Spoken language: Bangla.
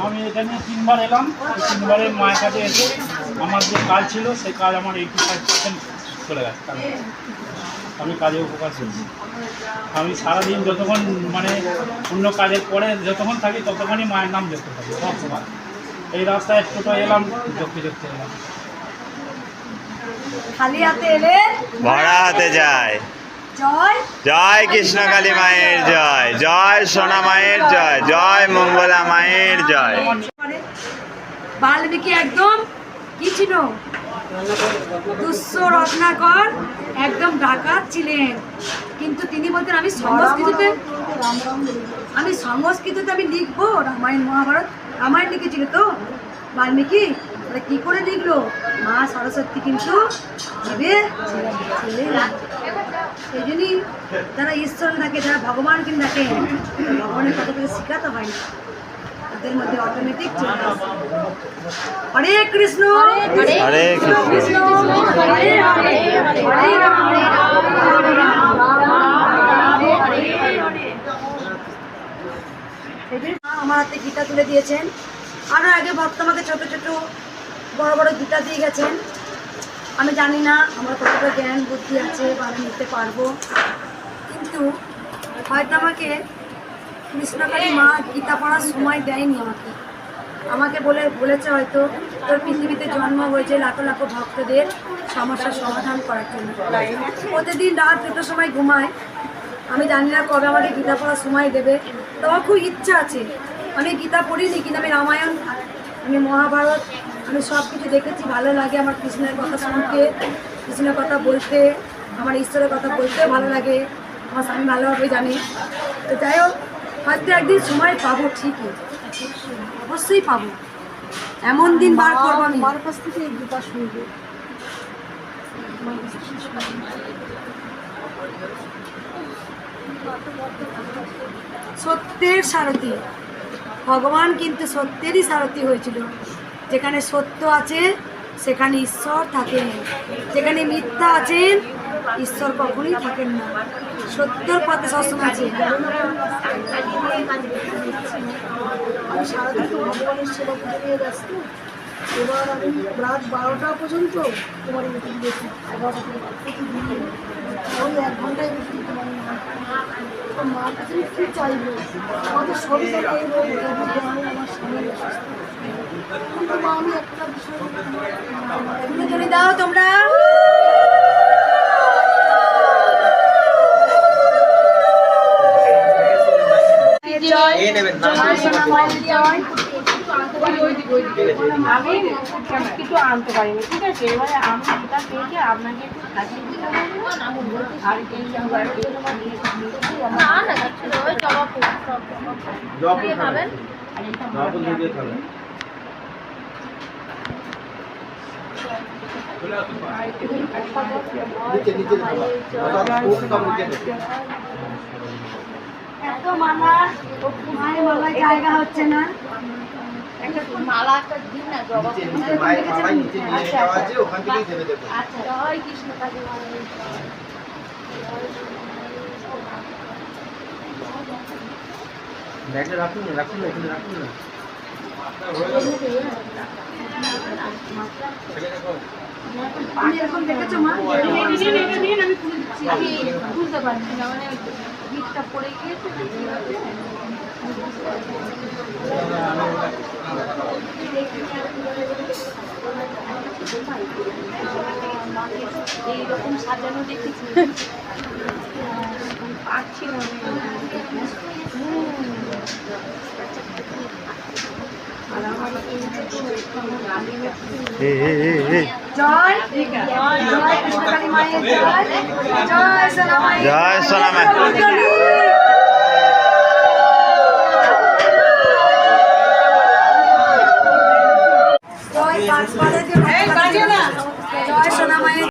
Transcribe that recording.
আমি এখানে 3বার এলাম, 3বারে মায়ের কাছে এসে আমার যে কাজ ছিল সেই কাজ আমার 85% চলে গেছে। আমি কাজে উপকার করছি। আমি সারাদিন যতক্ষণ মানে অন্য কাজের পরে যতক্ষণ থাকি ততক্ষণই মায়ের নাম দেখতে থাকি সবসময়। এই রাস্তায় টোটো এলাম, দেখতে এলাম। খালি হাতে এলে ভরা হাতে যায়। জয় জয় কৃষ্ণ কালী মায়ের জয়, জয় সোনা মায়ের জয়, জয় মঙ্গলা মায়ের জয়। বাল্মীকি একদম কি ছিল? দুঃস্ব রত্নাকর, একদম ডাকাত ছিলেন। কিন্তু তিনি বলতেন আমি সংস্কৃততে আমি লিখবো রামায়ণ মহাভারত। রামায়ণ লিখেছিল তো বাল্মীকি, তাহলে কি করে লিখলো? মা সরস্বতী কিন্তু জীবে সেই জন্যই যারা ঈশ্বর থাকে, যারা ভগবানকে ডাকে, ভগবানের কথা থেকে শেখাতে হয় না, তাদের মধ্যে অটোমেটিক চলে আসে। হরে কৃষ্ণ হরে কৃষ্ণ হরে হরে হরে রাম হরে রাম আমার হাতে গীতা তুলে দিয়েছেন। আরও আগে ভক্ত আমাকে ছোটো ছোটো বড় বড় গীতা দিয়ে গেছেন। আমি জানি না আমার কতটা জ্ঞান বুদ্ধি আছে বা আমি নিতে পারবো, কিন্তু হয়তো আমাকে কৃষ্ণকালী মা গীতা পড়ার সময় দেয়নি। আমাকে বলেছে হয়তো তোর পৃথিবীতে জন্ম হয়েছে লাখো লাখো ভক্তদের সমস্যার সমাধান করার জন্য। প্রতিদিন রাত 2টোর সময় ঘুমায়। আমি জানি না কবে আমাকে গীতা পড়ার সময় দেবে। তো আমার খুব ইচ্ছা আছে। আমি গীতা পড়িনি, কিন্তু আমি রামায়ণ, আমি মহাভারত, আমি সব কিছু দেখেছি। ভালো লাগে আমার কৃষ্ণের কথা শুনতে, কৃষ্ণের কথা বলতে, আমার ঈশ্বরের কথা বলতেও ভালো লাগে। আমার স্বামী ভালোভাবে জানে। তো যাই হোক, হয়তো একদিন সময় পাবো, ঠিকই অবশ্যই পাবো। এমন দিন বার করবো আমি আমার কাছ থেকে এই গীতা শুনবো। সত্যের সারথি ভগবান, কিন্তু সত্যেরই সারথি হয়েছিল। যেখানে সত্য আছে সেখানে ঈশ্বর থাকেন, যেখানে মিথ্যা আছেন ঈশ্বর কখনোই থাকেন না। সত্যের পথে সবসময় আছে। আমি সারাদিন ভগবানের সেবা করতে ব্যস্ত। এবার আমি রাত 12টা পর্যন্ত তোমার মিটিং দেখি, 11টা প্রতিদিন ওই 1 ঘন্টায় মিটিং। তোমার মার কাছে কী চাইবো? আমাদের সবই জায়গায় এই রোগ, আমার স্বামীর অসুস্থ, কিন্তু মা আমি একটা বিষয় জন্য দাও তোমরা। আমি কিছু আনতে পারিনি, ঠিক আছে? এবারে আমি এটা পেয়েছি, আপনাকে একটু সাজিয়ে দিতে হবে। আর এত মালা, মায়ের মালায় জায়গা হচ্ছে না। মালা একটা দিন না, জবা আচ্ছা। জয় কৃষ্ণ কালী মায়ের ব্যাগটা রাখুন না, এখানে রাখুন না। আমি এরকম দেখেছো মা? আমি বুঝতে পারছি না, মানে গীতটা পড়ে গিয়েছে। এইরকম সাজানো দেখেছি, পাচ্ছি না। জয় জয় কৃষ্ণকালী মায়ের জয়, জয় সোনা মায়ের জয় সোনা মায়ের।